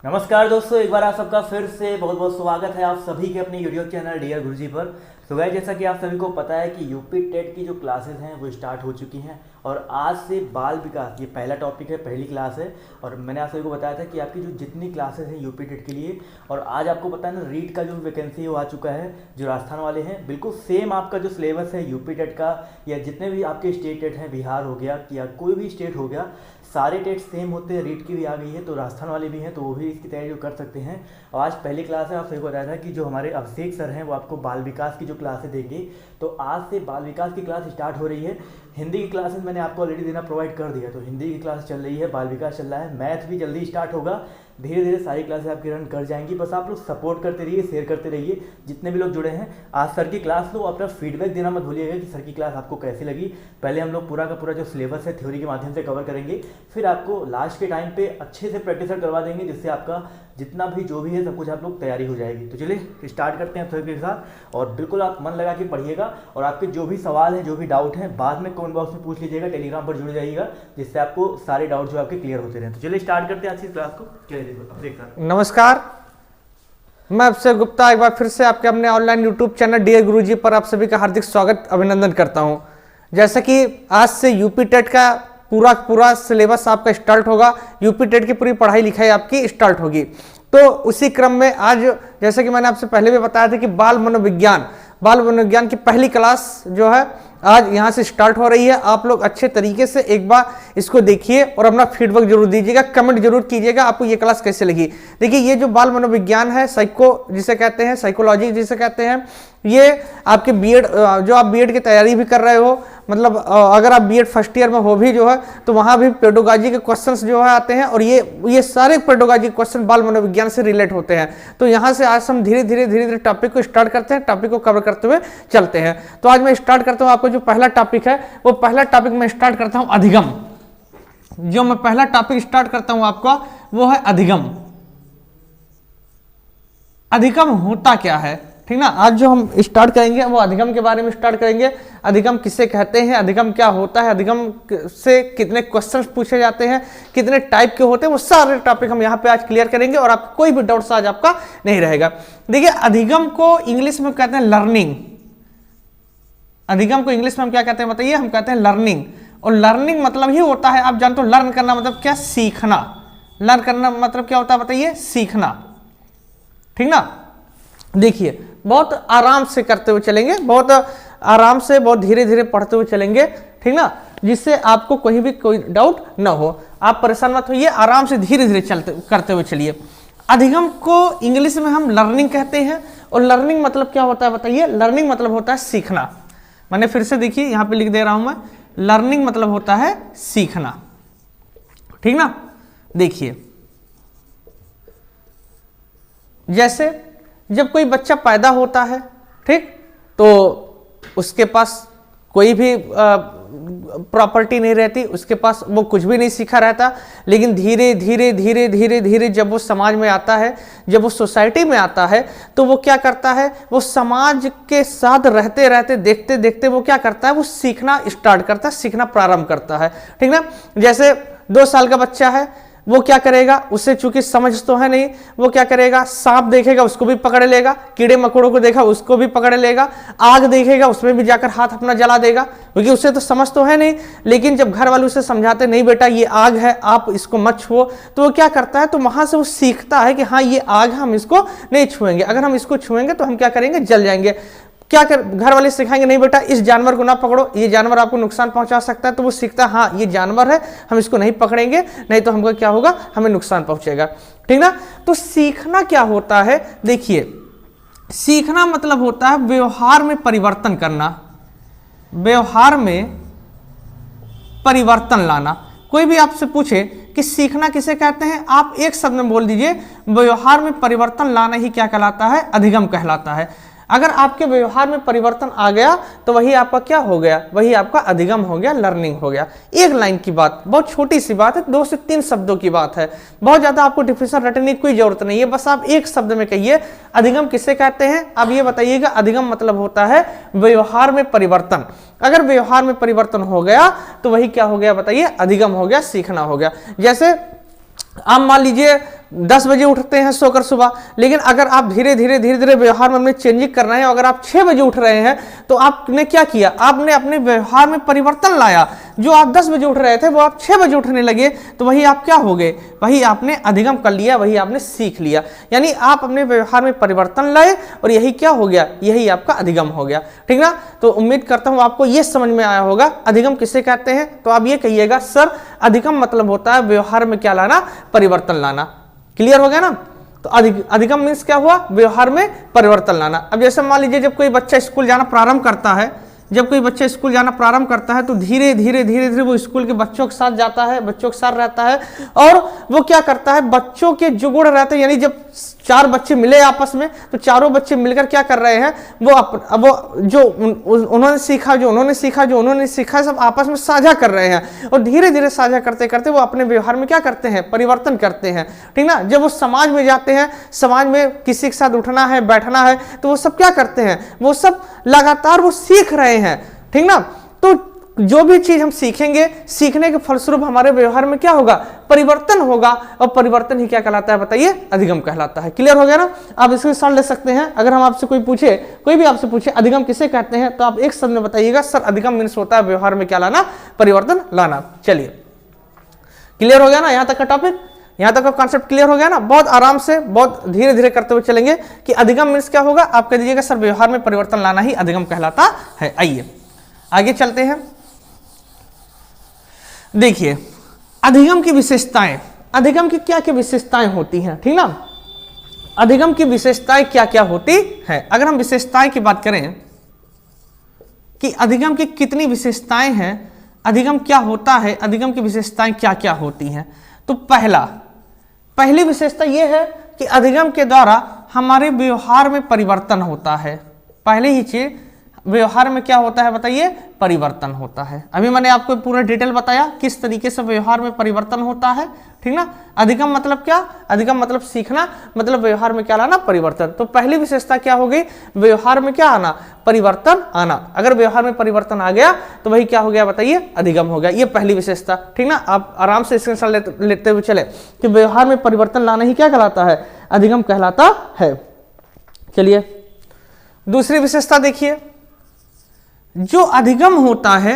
नमस्कार दोस्तों, एक बार आप सबका फिर से बहुत बहुत स्वागत है आप सभी के अपने यूट्यूब चैनल डियर गुरुजी पर। तो गाइस, जैसा कि आप सभी को पता है कि यूपी टेट की जो क्लासेस हैं वो स्टार्ट हो चुकी हैं और आज से बाल विकास, ये पहला टॉपिक है, पहली क्लास है। और मैंने आप सभी को बताया था कि आपकी जो जितनी क्लासेस हैं यूपी टेट के लिए, और आज आपको पता है ना, रीट का जो वैकेंसी है वो आ चुका है, जो राजस्थान वाले हैं। बिल्कुल सेम आपका जो सिलेबस है यूपी टेट का, या जितने भी आपके स्टेट टेट हैं, बिहार हो गया या कोई भी स्टेट हो गया, सारे टेट सेम होते हैं। रीट की भी आ गई है तो राजस्थान वाले भी हैं, तो वो भी इसकी तैयारी कर सकते हैं। और आज पहली क्लास है, आप सभी को बताया था कि जो हमारे अभिषेक सर हैं वो आपको बाल विकास की जो क्लासें देंगे। तो आज से बाल विकास की क्लास स्टार्ट हो रही है। हिंदी की क्लासेस मैंने आपको ऑलरेडी देना प्रोवाइड कर दिया, तो हिंदी की क्लास चल रही है, बाल विकास चल रहा है, मैथ भी जल्दी स्टार्ट होगा। धीरे धीरे सारी क्लासेस आपकी रन कर जाएंगी। बस आप लोग सपोर्ट करते रहिए, शेयर करते रहिए। जितने भी लोग जुड़े हैं, आज सर की क्लास लो, अपना फीडबैक देना मत भूलिएगा कि सर की क्लास आपको कैसी लगी। पहले हम लोग पूरा का पूरा जो सिलेबस है थ्योरी के माध्यम से कवर करेंगे, फिर आपको लास्ट के टाइम पे अच्छे से प्रैक्टिस करवा देंगे, जिससे आपका जितना भी जो भी है सब कुछ आप लोग तैयारी हो जाएगी। तो चलिए स्टार्ट करते हैं सर के साथ, और बिल्कुल आप मन लगा के पढ़िएगा। और आपके जो भी सवाल हैं, जो भी डाउट हैं, बाद में कमेंट बॉक्स में पूछ लीजिएगा, टेलीग्राम पर जुड़ जाइएगा, जिससे आपको सारे डाउट जो आपके क्लियर होते रहें। तो चलिए स्टार्ट करते हैं आज की क्लास को। चलिए नमस्कार, मैं अभिषेक गुप्ता एक बार फिर से आपके अपने ऑनलाइन यूट्यूब चैनल डियर गुरुजी पर आप सभी का हार्दिक स्वागत अभिनंदन करता हूं। जैसा कि आज से यूपी टेट का पूरा सिलेबस आपका स्टार्ट होगा, यूपी टेट की पूरी पढ़ाई लिखाई आपकी स्टार्ट होगी। तो उसी क्रम में आज, जैसे कि मैंने आपसे पहले भी बताया था कि बाल मनोविज्ञान की पहली क्लास जो है आज यहाँ से स्टार्ट हो रही है। आप लोग अच्छे तरीके से एक बार इसको देखिए और अपना फीडबैक जरूर दीजिएगा, कमेंट जरूर कीजिएगा आपको ये क्लास कैसे लगी। देखिए, ये जो बाल मनोविज्ञान है, जिसे कहते हैं साइकोलॉजी जिसे कहते हैं, ये आपके बीएड, जो आप बीएड की तैयारी भी कर रहे हो, मतलब अगर आप बीएड फर्स्ट ईयर में हो भी जो है, तो वहाँ भी पेडोलॉजी के क्वेश्चंस जो है आते हैं, और ये सारे पेडोलॉजी क्वेश्चन बाल मनोविज्ञान से रिलेट होते हैं। तो यहाँ से आज हम धीरे धीरे टॉपिक को स्टार्ट करते हैं, टॉपिक को कवर करते हुए चलते हैं। तो आज मैं स्टार्ट करता हूँ, आपको जो पहला टॉपिक है वो पहला टॉपिक मैं स्टार्ट करता हूँ अधिगम। जो मैं पहला टॉपिक स्टार्ट करता हूँ आपका वो है अधिगम। अधिगम होता क्या है, ठीक ना। आज जो हम स्टार्ट करेंगे वो अधिगम के बारे में स्टार्ट करेंगे। अधिगम किसे कहते हैं, अधिगम क्या होता है, अधिगम से कितने क्वेश्चंस पूछे जाते हैं, कितने टाइप के होते हैं, वो सारे टॉपिक हम यहाँ पे आज क्लियर करेंगे और आपको कोई भी डाउट्स आज आपका नहीं रहेगा। देखिए, अधिगम को इंग्लिश में कहते हैं लर्निंग। अधिगम को इंग्लिश में हम क्या कहते हैं बताइए, हम कहते हैं लर्निंग। और लर्निंग मतलब ही होता है, आप जानते हो लर्न करना मतलब क्या, सीखना। लर्न करना मतलब क्या होता है बताइए, सीखना, ठीक ना। देखिए, बहुत आराम से करते हुए चलेंगे, बहुत आराम से, बहुत धीरे धीरे पढ़ते हुए चलेंगे, ठीक ना, जिससे आपको कोई डाउट ना हो। आप परेशान मत होइए, आराम से धीरे धीरे करते हुए चलिए। अधिगम को इंग्लिश में हम लर्निंग कहते हैं। और लर्निंग मतलब क्या होता है बताइए, लर्निंग मतलब होता है सीखना। मैंने फिर से देखिए यहाँ पे लिख दे रहा हूं मैं, लर्निंग मतलब होता है सीखना, ठीक ना। देखिए, जैसे जब कोई बच्चा पैदा होता है, ठीक, तो उसके पास कोई भी प्रॉपर्टी नहीं रहती, उसके पास वो कुछ भी नहीं सीखा रहता। लेकिन धीरे धीरे जब वो समाज में आता है, जब वो सोसाइटी में आता है, तो वो क्या करता है, वो समाज के साथ रहते रहते, देखते देखते वो क्या करता है, वो सीखना स्टार्ट करता है, सीखना प्रारंभ करता है, ठीक ना। जैसे 2 साल का बच्चा है, वो क्या करेगा, उसे चूंकि समझ तो है नहीं, वो क्या करेगा, सांप देखेगा उसको भी पकड़ लेगा, कीड़े मकोड़ों को देखा उसको भी पकड़ लेगा, आग देखेगा उसमें भी जाकर हाथ अपना जला देगा, क्योंकि उसे तो समझ तो है नहीं। लेकिन जब घर वाले उसे समझाते, नहीं बेटा ये आग है, आप इसको मत छुओ, तो वो क्या करता है, तो वहां से वो सीखता है कि हाँ ये आग है, हम इसको नहीं छुएंगे, अगर हम इसको छुएंगे तो हम क्या करेंगे, जल जाएंगे। घर वाले सिखाएंगे, नहीं बेटा इस जानवर को ना पकड़ो, ये जानवर आपको नुकसान पहुंचा सकता है, तो वो सीखता है हाँ ये जानवर है, हम इसको नहीं पकड़ेंगे, नहीं तो हमको क्या होगा, हमें नुकसान पहुंचेगा, ठीक ना। तो सीखना क्या होता है, देखिए, सीखना मतलब होता है व्यवहार में परिवर्तन करना, व्यवहार में परिवर्तन लाना। कोई भी आपसे पूछे कि सीखना किसे कहते हैं, आप एक शब्द में बोल दीजिए, व्यवहार में परिवर्तन लाना ही क्या कहलाता है, अधिगम कहलाता है। अगर आपके व्यवहार में परिवर्तन आ गया तो वही आपका क्या हो गया, वही आपका अधिगम हो गया, लर्निंग हो गया। एक लाइन की बात, बहुत छोटी सी बात है, 2 से 3 शब्दों की बात है, बहुत ज्यादा आपको डिफिनेशन रटने की कोई जरूरत नहीं है, बस आप एक शब्द में कहिए अधिगम किसे कहते हैं। अब ये बताइएगा, अधिगम मतलब होता है व्यवहार में परिवर्तन। अगर व्यवहार में परिवर्तन हो गया तो वही क्या हो गया बताइए, अधिगम हो गया, सीखना हो गया। जैसे आप मान लीजिए 10 बजे उठते हैं सोकर सुबह, लेकिन अगर आप धीरे धीरे व्यवहार में अपने चेंजिंग करना है, अगर आप 6 बजे उठ रहे हैं तो आपने क्या किया, आपने अपने व्यवहार में परिवर्तन लाया। जो आप 10 बजे उठ रहे थे वो आप 6 बजे उठने लगे, तो वही आप क्या हो गए, वही आपने अधिगम कर लिया, वही आपने सीख लिया। यानी आप अपने व्यवहार में परिवर्तन लाए और यही क्या हो गया, यही आपका अधिगम हो गया। ठीक ना, तो उम्मीद करता हूं आपको ये समझ में आया होगा अधिगम किसे कहते हैं। तो आप ये कहिएगा सर अधिगम मतलब होता है व्यवहार में क्या लाना, परिवर्तन लाना। क्लियर हो गया ना। तो अधिगम मीन्स क्या हुआ, व्यवहार में परिवर्तन लाना। अब जैसे मान लीजिए जब कोई बच्चा स्कूल जाना प्रारंभ करता है, जब कोई बच्चा स्कूल जाना प्रारंभ करता है तो धीरे धीरे वो स्कूल के बच्चों के साथ जाता है, बच्चों के साथ रहता है, और वो क्या करता है, बच्चों के जो गुण रहते हैं, यानी जब 4 बच्चे मिले आपस में तो चारों बच्चे मिलकर क्या कर रहे हैं, वो जो उन्होंने सीखा सब आपस में साझा कर रहे हैं, और धीरे धीरे साझा करते करते वो अपने व्यवहार में क्या करते हैं, परिवर्तन करते हैं। ठीक ना, जब वो समाज में जाते हैं, समाज में किसी के साथ उठना है, बैठना है, तो वो सब क्या करते हैं, वो सब लगातार वो सीख रहे हैं। ठीक ना, तो जो भी चीज हम सीखेंगे, सीखने के फलस्वरूप हमारे व्यवहार में क्या होगा, परिवर्तन होगा, और परिवर्तन ही क्या कहलाता है बताइए, अधिगम कहलाता है। क्लियर हो गया ना। आप इसके सवाल ले सकते हैं, अगर हम आपसे कोई भी आपसे पूछे अधिगम किसे कहते हैं, तो आप एक शब्द में बताइएगा सर अधिगम मीन्स होता है व्यवहार में क्या लाना, परिवर्तन लाना। चलिए क्लियर हो गया ना, यहां तक का टॉपिक, यहां तक का कॉन्सेप्ट क्लियर हो गया ना। बहुत आराम से, बहुत धीरे धीरे करते हुए चलेंगे कि अधिगम मीन्स क्या होगा। आप कह दीजिएगा सर व्यवहार में परिवर्तन लाना ही अधिगम कहलाता है। आइए आगे चलते हैं। देखिए अधिगम की विशेषताएं, अधिगम की क्या क्या विशेषताएं होती हैं। ठीक ना, अधिगम की विशेषताएं क्या क्या होती हैं। अगर हम विशेषताएं की बात करें कि अधिगम की कितनी विशेषताएं हैं, अधिगम क्या होता है, अधिगम की विशेषताएं क्या क्या होती हैं, तो पहली विशेषता यह है कि अधिगम के द्वारा हमारे व्यवहार में परिवर्तन होता है। पहले ही चीज, व्यवहार में क्या होता है बताइए, परिवर्तन होता है। अभी मैंने आपको पूरा डिटेल बताया किस तरीके से व्यवहार में परिवर्तन होता है। ठीक ना, अधिगम मतलब क्या, अधिगम मतलब सीखना, मतलब व्यवहार में क्या लाना, परिवर्तन। तो पहली विशेषता क्या हो गई, व्यवहार में क्या आना, परिवर्तन आना। अगर व्यवहार में परिवर्तन आ गया तो वही क्या हो गया बताइए, अधिगम हो गया। ये पहली विशेषता। ठीक ना, आप आराम से स्क्रीनशॉट लेते हुए चले कि व्यवहार में परिवर्तन लाना ही क्या कहलाता है, अधिगम कहलाता है। चलिए दूसरी विशेषता देखिए, जो अधिगम होता है,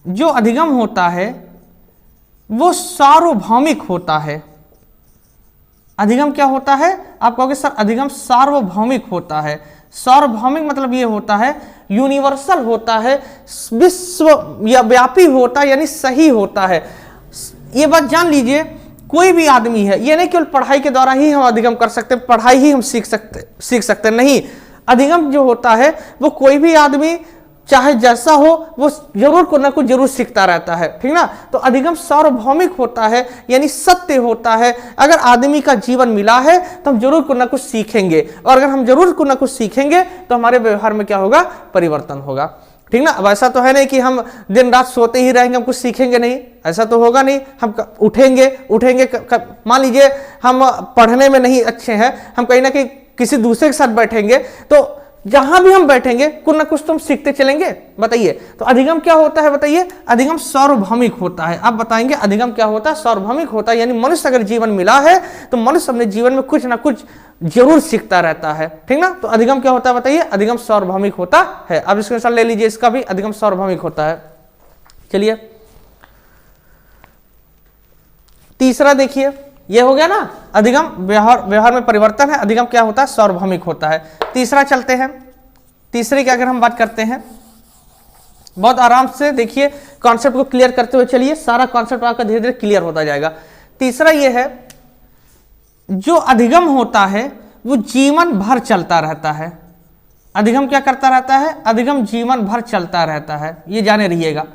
जो अधिगम होता है वो सार्वभौमिक होता है। अधिगम क्या होता है, आप कहोगे सर अधिगम सार्वभौमिक होता है। सार्वभौमिक मतलब ये होता है यूनिवर्सल होता है, विश्व या व्यापी होता है, यानी सही होता है। ये बात जान लीजिए, कोई भी आदमी है, ये नहीं केवल पढ़ाई के द्वारा ही हम अधिगम कर सकते, पढ़ाई ही हम सीख सकते नहीं। अधिगम जो होता है वो कोई भी आदमी चाहे जैसा हो वो जरूर को ना कुछ जरूर सीखता रहता है। ठीक ना, तो अधिगम सार्वभौमिक होता है, यानी सत्य होता है। अगर आदमी का जीवन मिला है तो हम जरूर को ना कुछ सीखेंगे, और अगर हम जरूर को ना कुछ सीखेंगे तो हमारे व्यवहार में क्या होगा, परिवर्तन होगा। ठीक ना, अब ऐसा तो है नहीं कि हम दिन रात सोते ही रहेंगे, हम कुछ सीखेंगे नहीं, ऐसा तो होगा नहीं। हम उठेंगे मान लीजिए हम पढ़ने में नहीं अच्छे हैं, हम कहीं ना कहीं किसी दूसरे के साथ बैठेंगे, तो जहां भी हम बैठेंगे कुछ ना कुछ तो हम सीखते चलेंगे। बताइए, तो अधिगम क्या होता है बताइए, अधिगम सार्वभौमिक होता है। आप बताएंगे अधिगम क्या होता है, सार्वभौमिक होता है, यानी मनुष्य अगर जीवन मिला है तो मनुष्य अपने जीवन में कुछ ना कुछ जरूर सीखता रहता है। ठीक ना, तो अधिगम क्या होता है बताइए, अधिगम सार्वभौमिक होता है। अब इसके अनुसार ले लीजिए, इसका भी अधिगम सार्वभौमिक होता है। चलिए तीसरा देखिए, ये हो गया ना, अधिगम व्यवहार में परिवर्तन है, अधिगम क्या होता है, सार्वभौमिक होता है। तीसरा चलते हैं, तीसरे की अगर हम बात करते हैं, बहुत आराम से देखिए, कॉन्सेप्ट को क्लियर करते हुए चलिए, सारा कॉन्सेप्ट आपका धीरे धीरे क्लियर होता जाएगा। तीसरा ये है, जो अधिगम होता है वो जीवन भर चलता रहता है। अधिगम क्या करता रहता है, अधिगम जीवन भर चलता रहता है, ये जाने रहिएगा।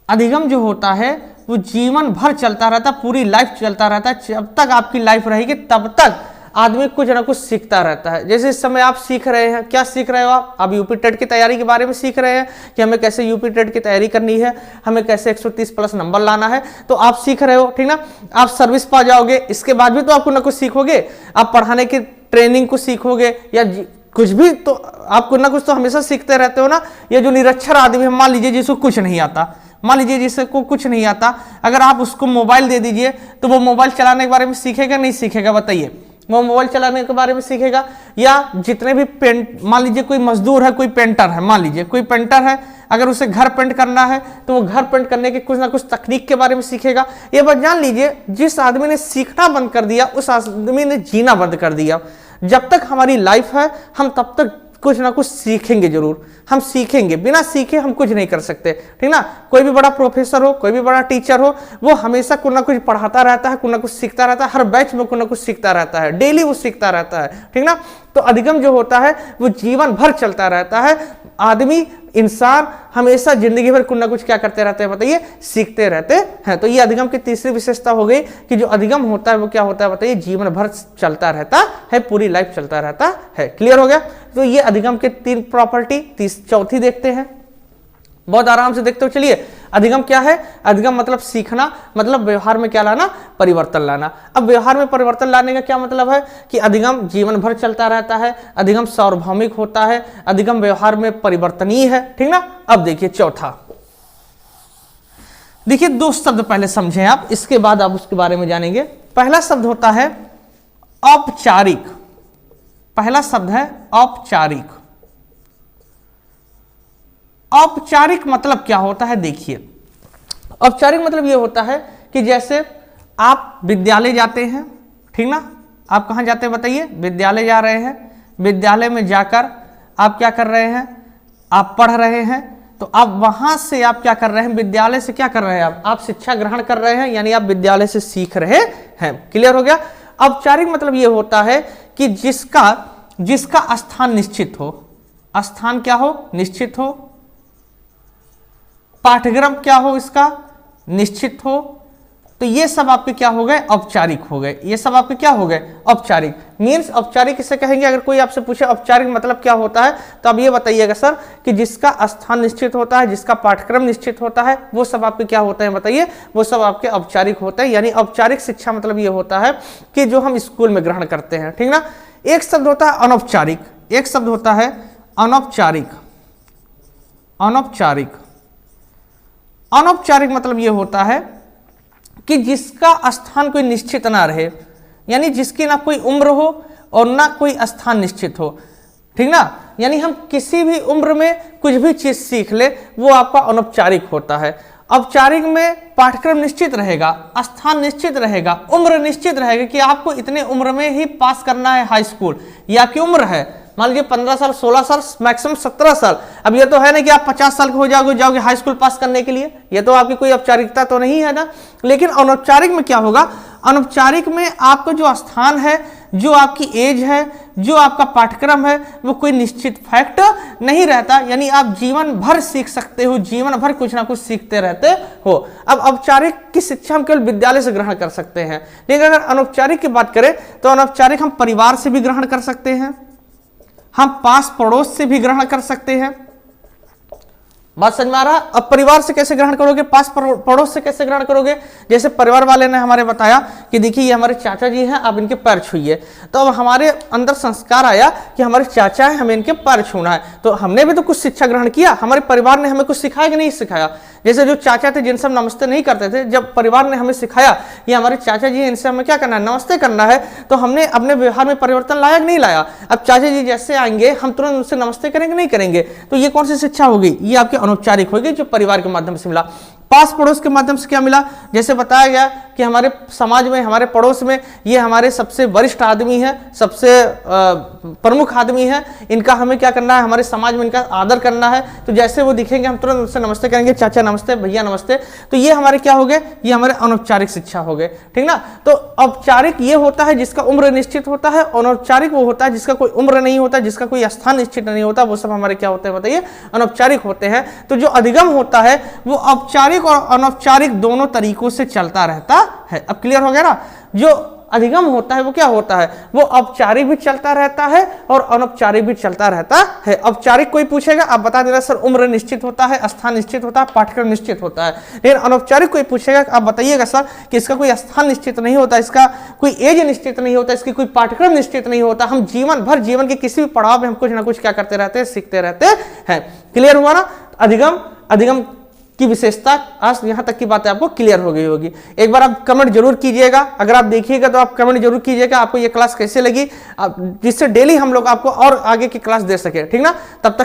अधिगम जो होता है वो जीवन भर चलता रहता है, पूरी लाइफ चलता रहता है। जब तक आपकी लाइफ रहेगी तब तक आदमी कुछ ना कुछ सीखता रहता है। जैसे इस समय आप सीख रहे हैं, क्या सीख रहे हो आप यूपी टेट की तैयारी के बारे में सीख रहे हैं कि हमें कैसे यूपी टेट की तैयारी करनी है, हमें कैसे 130 प्लस नंबर लाना है, तो आप सीख रहे हो। ठीक ना, आप सर्विस पा जाओगे, इसके बाद भी तो आपको ना कुछ सीखोगे, आप पढ़ाने की ट्रेनिंग को सीखोगे, या कुछ भी तो आप कुछ ना कुछ तो हमेशा सीखते रहते हो ना। ये जो निरक्षर आदमी है, मान लीजिए जिसको कुछ नहीं आता, मान लीजिए जिसको कुछ नहीं आता, अगर आप उसको मोबाइल दे दीजिए तो वो मोबाइल चलाने के बारे में सीखेगा नहीं सीखेगा, बताइए? वो मोबाइल चलाने के बारे में सीखेगा? या जितने भी मान लीजिए कोई मजदूर है, कोई पेंटर है, मान लीजिए कोई पेंटर है, अगर उसे घर पेंट करना है तो वो घर पेंट करने के कुछ ना कुछ तकनीक के बारे में सीखेगा। ये बात जान लीजिए, जिस आदमी ने सीखना बंद कर दिया उस आदमी ने जीना बंद कर दिया। जब तक हमारी लाइफ है हम तब तक कुछ ना कुछ सीखेंगे जरूर, हम सीखेंगे, बिना सीखे हम कुछ नहीं कर सकते, ठीक ना? कोई भी बड़ा प्रोफेसर हो, कोई भी बड़ा टीचर हो, वो हमेशा कुछ ना कुछ पढ़ाता रहता है, कुछ ना कुछ सीखता रहता है, हर बैच में कुछ ना कुछ सीखता रहता है, डेली वो सीखता रहता है, ठीक ना? तो अधिगम जो होता है वो जीवन भर चलता रहता है। आदमी, इंसान हमेशा जिंदगी भर कुछ ना कुछ क्या करते रहते हैं, बताइए? सीखते रहते हैं। तो ये अधिगम की तीसरी विशेषता हो गई कि जो अधिगम होता है वो क्या होता है, बताइए? जीवन भर चलता रहता है, पूरी लाइफ चलता रहता है। क्लियर हो गया? तो ये अधिगम के 3 प्रॉपर्टी। चौथी देखते हैं, बहुत आराम से देखते हो। चलिए, अधिगम क्या है? अधिगम मतलब सीखना, मतलब व्यवहार में क्या लाना? परिवर्तन लाना। अब व्यवहार में परिवर्तन लाने का क्या मतलब है कि अधिगम जीवन भर चलता रहता है, अधिगम सार्वभौमिक होता है, अधिगम व्यवहार में परिवर्तनीय है, ठीक ना? अब देखिए चौथा, देखिए 2 शब्द पहले समझें आप, इसके बाद आप उसके बारे में जानेंगे। पहला शब्द होता है औपचारिक। पहला शब्द है औपचारिक। औपचारिक मतलब क्या होता है? देखिए, औपचारिक मतलब यह होता है कि जैसे आप विद्यालय जाते हैं, ठीक ना? आप कहां जाते हैं, बताइए? विद्यालय जा रहे हैं। विद्यालय में जाकर आप क्या कर रहे हैं? आप पढ़ रहे हैं। तो आप वहां से आप क्या कर रहे हैं? विद्यालय से क्या कर रहे हैं? आप शिक्षा ग्रहण कर रहे हैं, यानी आप विद्यालय से सीख रहे हैं। क्लियर हो गया? औपचारिक मतलब यह होता है कि जिसका स्थान निश्चित हो। स्थान क्या हो? निश्चित हो। पाठ्यक्रम क्या हो? इसका निश्चित हो। तो ये सब आपके क्या हो गए? औपचारिक हो गए। ये सब आपके क्या हो गए? औपचारिक। मीन्स औपचारिक किसे कहेंगे? अगर कोई आपसे पूछे औपचारिक मतलब क्या होता है, तो आप ये बताइएगा सर कि जिसका स्थान निश्चित होता है, जिसका पाठ्यक्रम निश्चित होता है, वो सब आपके क्या होते हैं, बताइए? वो सब आपके औपचारिक होते हैं। यानी औपचारिक शिक्षा मतलब ये होता है कि जो हम स्कूल में ग्रहण करते हैं, ठीक ना? एक शब्द होता है अनौपचारिक, एक शब्द होता है अनौपचारिक। अनौपचारिक, अनौपचारिक मतलब यह होता है कि जिसका स्थान कोई निश्चित ना रहे, यानी जिसकी ना कोई उम्र हो और ना कोई स्थान निश्चित हो, ठीक ना? यानी हम किसी भी उम्र में कुछ भी चीज सीख ले, वो आपका अनौपचारिक होता है। औपचारिक में पाठ्यक्रम निश्चित रहेगा, स्थान निश्चित रहेगा, उम्र निश्चित रहेगा कि आपको इतने उम्र में ही पास करना है हाई स्कूल। ये आपकी उम्र है, मान लीजिए 15 साल, 16 साल, मैक्सिमम 17 साल। अब ये तो है ना कि आप 50 साल के हो जाओगे हाई स्कूल पास करने के लिए, ये तो आपकी कोई औपचारिकता तो नहीं है ना। लेकिन अनौपचारिक में क्या होगा? अनौपचारिक में आपका जो स्थान है, जो आपकी एज है, जो आपका पाठ्यक्रम है, वो कोई निश्चित फैक्ट नहीं रहता। यानी आप जीवन भर सीख सकते हो, जीवन भर कुछ ना कुछ सीखते रहते हो। अब औपचारिक की शिक्षा हम केवल विद्यालय से ग्रहण कर सकते हैं, लेकिन अगर अनौपचारिक की बात करें तो अनौपचारिक हम परिवार से भी ग्रहण कर सकते हैं, हम पास पड़ोस से भी ग्रहण कर सकते हैं। बात समझ में आ रहा? अब परिवार से कैसे ग्रहण करोगे, पास पड़ोस से कैसे ग्रहण करोगे? जैसे परिवार वाले ने हमारे बताया कि देखिए ये हमारे चाचा जी हैं, आप इनके पैर छूइए। तो अब हमारे अंदर संस्कार आया कि हमारे चाचा हैं, हमें इनके पैर छूना है। तो हमने भी तो कुछ शिक्षा ग्रहण किया, हमारे परिवार ने हमें कुछ सिखाया कि नहीं सिखाया? जैसे जो चाचा थे जिनसे हम नमस्ते नहीं करते थे, जब परिवार ने हमें सिखाया ये हमारे चाचा जी हैं, इनसे हमें क्या करना है, नमस्ते करना है, तो हमने अपने व्यवहार में परिवर्तन लाया कि नहीं लाया? अब चाचा जी जैसे आएंगे हम तुरंत उनसे नमस्ते करेंगे नहीं करेंगे? तो ये कौन सी शिक्षा होगी? ये आपकी अनौपचारिक होगी, जो परिवार के माध्यम से मिला। पास पड़ोस के माध्यम से क्या मिला? जैसे बताया गया कि हमारे समाज में, हमारे पड़ोस में ये हमारे सबसे वरिष्ठ आदमी है, सबसे प्रमुख आदमी है, इनका हमें क्या करना है, हमारे समाज में इनका आदर करना है। तो जैसे वो दिखेंगे हम तुरंत उनसे नमस्ते करेंगे, चाचा नमस्ते, भैया नमस्ते। तो ये हमारे क्या हो गए? ये हमारे अनौपचारिक शिक्षा हो गए, ठीक ना? तो औपचारिक ये होता है जिसका उम्र निश्चित होता है, अनौपचारिक वो होता है जिसका कोई उम्र नहीं होता, जिसका कोई स्थान निश्चित नहीं होता। वो सब हमारे क्या होते हैं, बताइए? अनौपचारिक होते हैं। तो जो अधिगम होता है वो औपचारिक और अनौपचारिक दोनों तरीकों से चलता रहता है। अब क्लियर हो गया ना? जो अधिगम होता है वो क्या होता है? वो औपचारिक भी चलता रहता है और अनौपचारिक भी चलता रहता है। औपचारिक कोई पूछेगा आप बता देना सर उम्र निश्चित होता है, स्थान निश्चित होता है, पाठ्यक्रम निश्चित होता है। लेकिन अनौपचारिक कोई पूछेगा आप बताइएगा सर कि इसका कोई स्थान निश्चित नहीं होता, इसका कोई एज निश्चित नहीं होता, इसकी कोई पाठ्यक्रम निश्चित नहीं होता। हम जीवन भर, जीवन के किसी भी पड़ाव में हम कुछ ना कुछ क्या करते रहते हैं, सीखते रहते हैं। क्लियर हुआ ना? अधिगम की विशेषता, आज यहाँ तक की बातें आपको क्लियर हो गई होगी। एक बार आप कमेंट जरूर कीजिएगा, अगर आप देखिएगा तो आप कमेंट जरूर कीजिएगा आपको ये क्लास कैसे लगी, जिससे डेली हम लोग आपको और आगे की क्लास दे सके, ठीक ना। तब तक